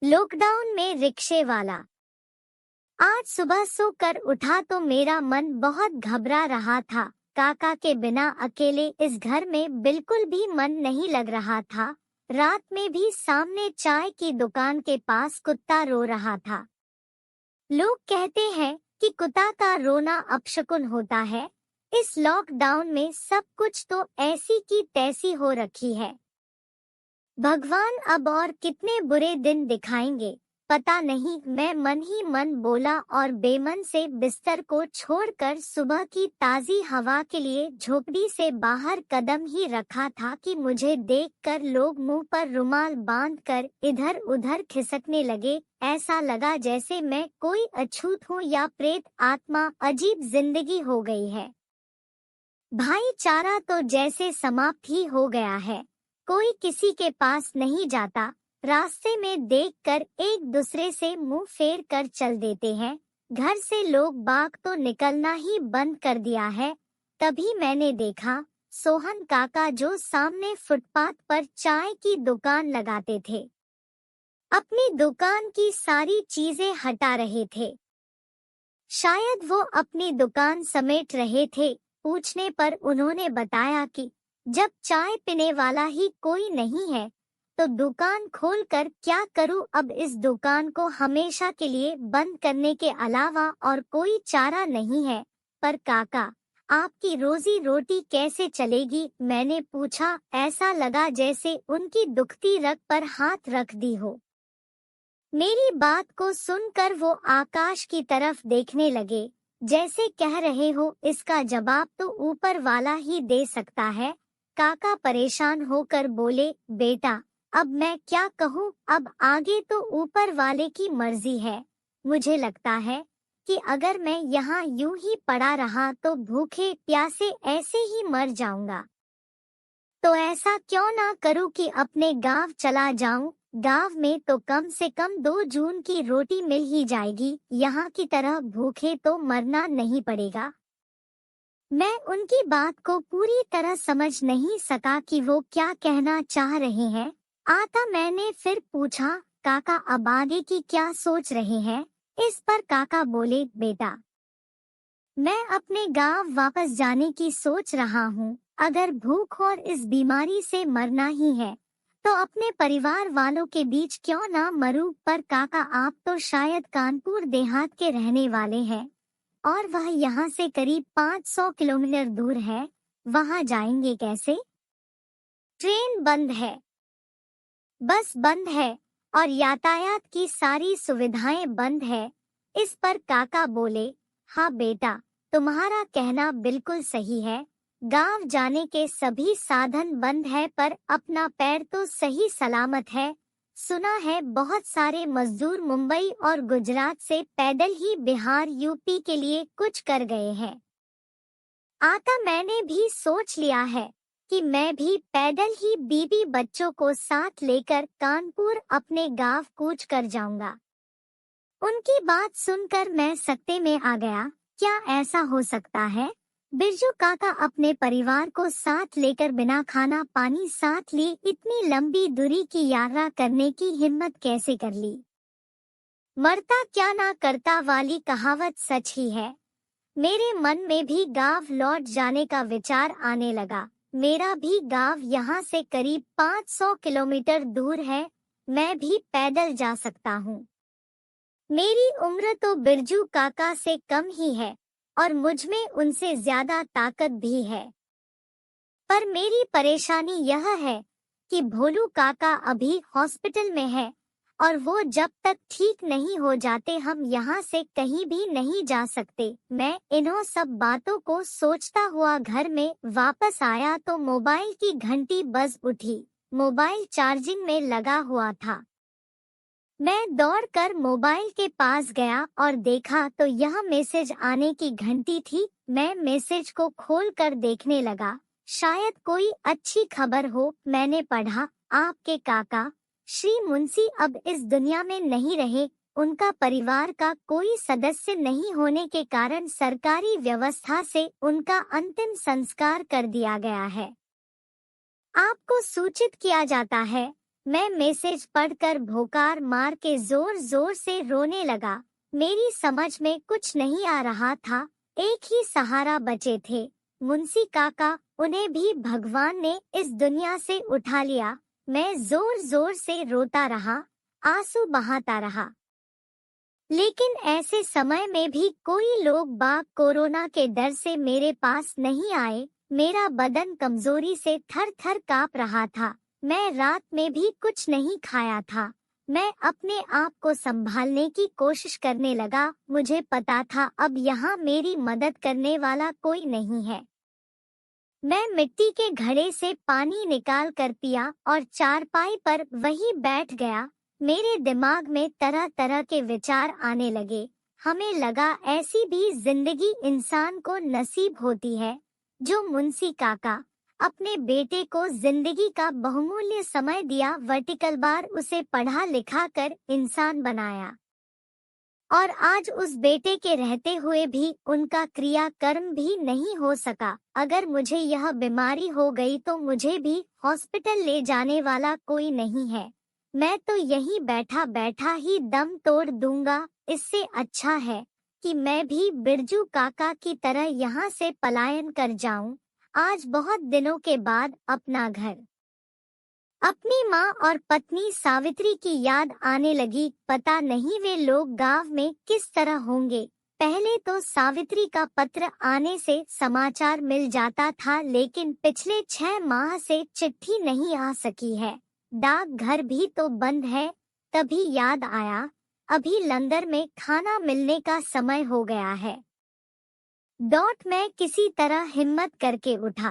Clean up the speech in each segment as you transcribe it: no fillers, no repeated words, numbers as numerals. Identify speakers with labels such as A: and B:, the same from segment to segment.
A: Lockdown में रिक्शे वाला। आज सुबह सोकर उठा तो मेरा मन बहुत घबरा रहा था। काका के बिना अकेले इस घर में बिल्कुल भी मन नहीं लग रहा था। रात में भी सामने चाय की दुकान के पास कुत्ता रो रहा था। लोग कहते हैं कि कुत्ता का रोना अपशकुन होता है। इस लॉकडाउन में सब कुछ तो ऐसी की तैसी हो रखी है। भगवान अब और कितने बुरे दिन दिखाएंगे पता नहीं। मैं मन ही मन बोला और बेमन से बिस्तर को छोड़कर सुबह की ताजी हवा के लिए झोपड़ी से बाहर कदम ही रखा था कि मुझे देखकर लोग मुंह पर रुमाल बांधकर इधर उधर खिसकने लगे। ऐसा लगा जैसे मैं कोई अछूत हूँ या प्रेत आत्मा। अजीब जिंदगी हो गई है। भाईचारा तो जैसे समाप्त ही हो गया है। कोई किसी के पास नहीं जाता। रास्ते में देखकर एक दूसरे से मुंह फेर कर चल देते हैं। घर से लोग बाग तो निकलना ही बंद कर दिया है। तभी मैंने देखा सोहन काका जो सामने फुटपाथ पर चाय की दुकान लगाते थे, अपनी दुकान की सारी चीजें हटा रहे थे। शायद वो अपनी दुकान समेट रहे थे। पूछने पर उन्होंने बताया कि जब चाय पीने वाला ही कोई नहीं है तो दुकान खोलकर क्या करूं। अब इस दुकान को हमेशा के लिए बंद करने के अलावा और कोई चारा नहीं है। पर काका, आपकी रोजी रोटी कैसे चलेगी? मैंने पूछा। ऐसा लगा जैसे उनकी दुखती रग पर हाथ रख दी हो। मेरी बात को सुनकर वो आकाश की तरफ देखने लगे, जैसे कह रहे हो इसका जवाब तो ऊपर वाला ही दे सकता है। काका परेशान होकर बोले, बेटा अब मैं क्या कहूँ, अब आगे तो ऊपर वाले की मर्जी है। मुझे लगता है कि अगर मैं यहाँ यूं ही पड़ा रहा तो भूखे प्यासे ऐसे ही मर जाऊंगा। तो ऐसा क्यों ना करूं कि अपने गांव चला जाऊं। गांव में तो कम से कम 2 जून की रोटी मिल ही जाएगी। यहाँ की तरह भूखे तो मरना नहीं पड़ेगा। मैं उनकी बात को पूरी तरह समझ नहीं सका कि वो क्या कहना चाह रहे हैं। आता मैंने फिर पूछा, काका अब आगे की क्या सोच रहे हैं? इस पर काका बोले, बेटा मैं अपने गांव वापस जाने की सोच रहा हूँ। अगर भूख और इस बीमारी से मरना ही है तो अपने परिवार वालों के बीच क्यों ना मरूं। पर काका आप तो शायद कानपुर देहात के रहने वाले हैं और वह यहाँ से करीब 500 किलोमीटर दूर है। वहाँ जाएंगे कैसे? ट्रेन बंद है, बस बंद है और यातायात की सारी सुविधाएं बंद है। इस पर काका बोले, हाँ बेटा तुम्हारा कहना बिल्कुल सही है। गांव जाने के सभी साधन बंद है पर अपना पैर तो सही सलामत है। सुना है बहुत सारे मजदूर मुंबई और गुजरात से पैदल ही बिहार यूपी के लिए कुछ कर गए हैं। आता मैंने भी सोच लिया है कि मैं भी पैदल ही बीवी बच्चों को साथ लेकर कानपुर अपने गांव कूच कर जाऊंगा। उनकी बात सुनकर मैं सकते में आ गया। क्या ऐसा हो सकता है? बिरजू काका अपने परिवार को साथ लेकर बिना खाना पानी साथ लिए इतनी लंबी दूरी की यात्रा करने की हिम्मत कैसे कर ली? मरता क्या ना करता वाली कहावत सच ही है। मेरे मन में भी गांव लौट जाने का विचार आने लगा। मेरा भी गांव यहाँ से करीब 500 किलोमीटर दूर है। मैं भी पैदल जा सकता हूँ। मेरी उम्र तो बिरजू काका से कम ही है और मुझ में उनसे ज्यादा ताकत भी है। पर मेरी परेशानी यह है कि भोलू काका अभी हॉस्पिटल में है और वो जब तक ठीक नहीं हो जाते हम यहाँ से कहीं भी नहीं जा सकते। मैं इन्हों सब बातों को सोचता हुआ घर में वापस आया तो मोबाइल की घंटी बज उठी। मोबाइल चार्जिंग में लगा हुआ था। मैं दौड़कर मोबाइल के पास गया और देखा तो यह मैसेज आने की घंटी थी। मैं मैसेज को खोलकर देखने लगा, शायद कोई अच्छी खबर हो। मैंने पढ़ा, आपके काका श्री मुंशी अब इस दुनिया में नहीं रहे। उनका परिवार का कोई सदस्य नहीं होने के कारण सरकारी व्यवस्था से उनका अंतिम संस्कार कर दिया गया है। आपको सूचित किया जाता है। मैं मैसेज पढ़कर भोकार मार के जोर जोर से रोने लगा। मेरी समझ में कुछ नहीं आ रहा था। एक ही सहारा बचे थे, मुंशी काका। उन्हें भी भगवान ने इस दुनिया से उठा लिया। मैं जोर जोर से रोता रहा, आंसू बहाता रहा। लेकिन ऐसे समय में भी कोई लोग बाग कोरोना के डर से मेरे पास नहीं आए। मेरा बदन कमजोरी से थर थर कांप रहा था। मैं रात में भी कुछ नहीं खाया था। मैं अपने आप को संभालने की कोशिश करने लगा। मुझे पता था अब यहाँ मेरी मदद करने वाला कोई नहीं है। मैं मिट्टी के घड़े से पानी निकाल कर पिया और चारपाई पर वहीं बैठ गया। मेरे दिमाग में तरह तरह के विचार आने लगे। हमें लगा ऐसी भी जिंदगी इंसान को नसीब होती है। जो मुंशी काका अपने बेटे को जिंदगी का बहुमूल्य समय दिया, वर्टिकल बार उसे पढ़ा लिखा कर इंसान बनाया, और आज उस बेटे के रहते हुए भी उनका क्रियाकर्म भी नहीं हो सका। अगर मुझे यह बीमारी हो गई तो मुझे भी हॉस्पिटल ले जाने वाला कोई नहीं है। मैं तो यहीं बैठा बैठा ही दम तोड़ दूंगा। इससे अच्छा है कि मैं भी बिरजू काका की तरह यहाँ से पलायन कर जाऊं। आज बहुत दिनों के बाद अपना घर, अपनी माँ और पत्नी सावित्री की याद आने लगी। पता नहीं वे लोग गांव में किस तरह होंगे। पहले तो सावित्री का पत्र आने से समाचार मिल जाता था, लेकिन पिछले 6 माह से चिट्ठी नहीं आ सकी है। डाक घर भी तो बंद है। तभी याद आया, अभी लंगर में खाना मिलने का समय हो गया है। मैं किसी तरह हिम्मत करके उठा,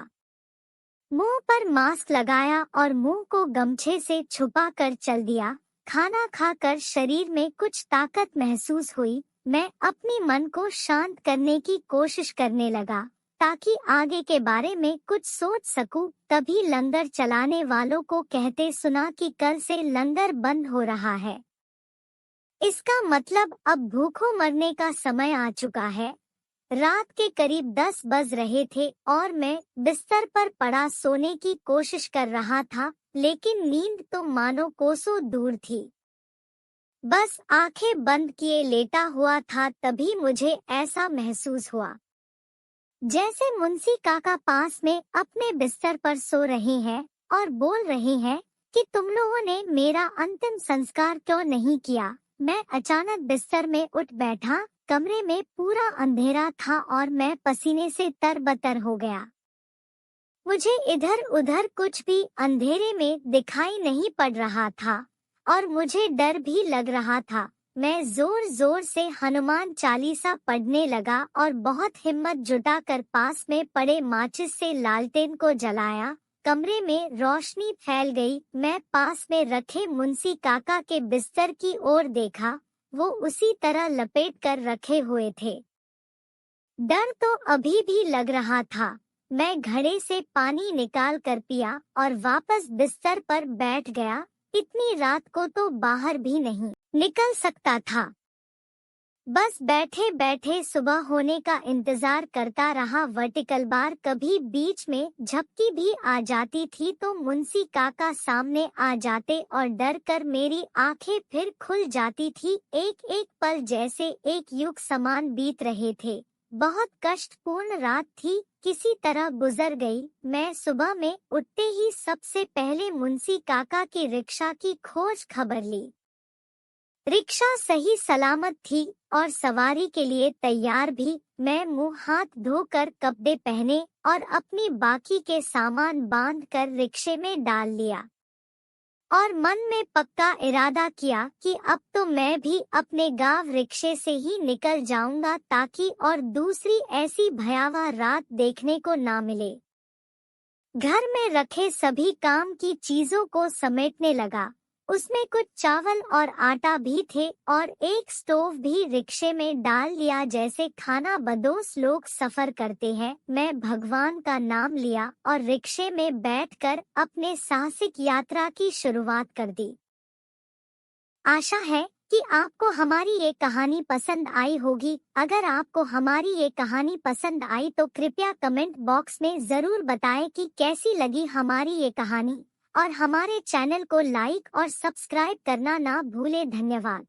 A: मुंह पर मास्क लगाया और मुंह को गमछे से छुपा कर चल दिया। खाना खाकर शरीर में कुछ ताकत महसूस हुई। मैं अपने मन को शांत करने की कोशिश करने लगा ताकि आगे के बारे में कुछ सोच सकूं। तभी लंगर चलाने वालों को कहते सुना कि कल से लंगर बंद हो रहा है। इसका मतलब अब भूखों मरने का समय आ चुका है। रात के करीब 10 बज रहे थे और मैं बिस्तर पर पड़ा सोने की कोशिश कर रहा था, लेकिन नींद तो मानो कोसों दूर थी। बस आंखें बंद किए लेटा हुआ था। तभी मुझे ऐसा महसूस हुआ जैसे मुंशी काका पास में अपने बिस्तर पर सो रहे हैं और बोल रहे हैं कि तुम लोगों ने मेरा अंतिम संस्कार क्यों नहीं किया। मैं अचानक बिस्तर में उठ बैठा। कमरे में पूरा अंधेरा था और मैं पसीने से तरबतर हो गया। मुझे इधर उधर कुछ भी अंधेरे में दिखाई नहीं पड़ रहा था और मुझे डर भी लग रहा था। मैं जोर जोर से हनुमान चालीसा पढ़ने लगा और बहुत हिम्मत जुटाकर पास में पड़े माचिस से लालटेन को जलाया। कमरे में रोशनी फैल गई। मैं पास में रखे मुंशी काका के बिस्तर की ओर देखा। वो उसी तरह लपेट कर रखे हुए थे। डर तो अभी भी लग रहा था। मैं घड़े से पानी निकाल कर पिया और वापस बिस्तर पर बैठ गया। इतनी रात को तो बाहर भी नहीं निकल सकता था। बस बैठे बैठे सुबह होने का इंतजार करता रहा। वर्टिकल बार कभी बीच में झपकी भी आ जाती थी तो मुंशी काका सामने आ जाते और डर कर मेरी आंखें फिर खुल जाती थी। एक एक पल जैसे एक युग समान बीत रहे थे। बहुत कष्टपूर्ण रात थी, किसी तरह गुजर गई। मैं सुबह में उठते ही सबसे पहले मुंशी काका की रिक्शा की खोज खबर ली। रिक्शा सही सलामत थी और सवारी के लिए तैयार भी। मैं मुंह हाथ धोकर कपड़े पहने और अपनी बाकी के सामान बांधकर रिक्शे में डाल लिया और मन में पक्का इरादा किया कि अब तो मैं भी अपने गांव रिक्शे से ही निकल जाऊंगा ताकि और दूसरी ऐसी भयावह रात देखने को ना मिले। घर में रखे सभी काम की चीजों को समेटने लगा। उसमें कुछ चावल और आटा भी थे और एक स्टोव भी रिक्शे में डाल लिया। जैसे खाना बदोश लोग सफर करते हैं, मैं भगवान का नाम लिया और रिक्शे में बैठकर अपने साहसिक यात्रा की शुरुआत कर दी। आशा है कि आपको हमारी ये कहानी पसंद आई होगी। अगर आपको हमारी ये कहानी पसंद आई तो कृपया कमेंट बॉक्स में जरूर बताएं कि कैसी लगी हमारी ये कहानी। और हमारे चैनल को लाइक और सब्सक्राइब करना ना भूले। धन्यवाद।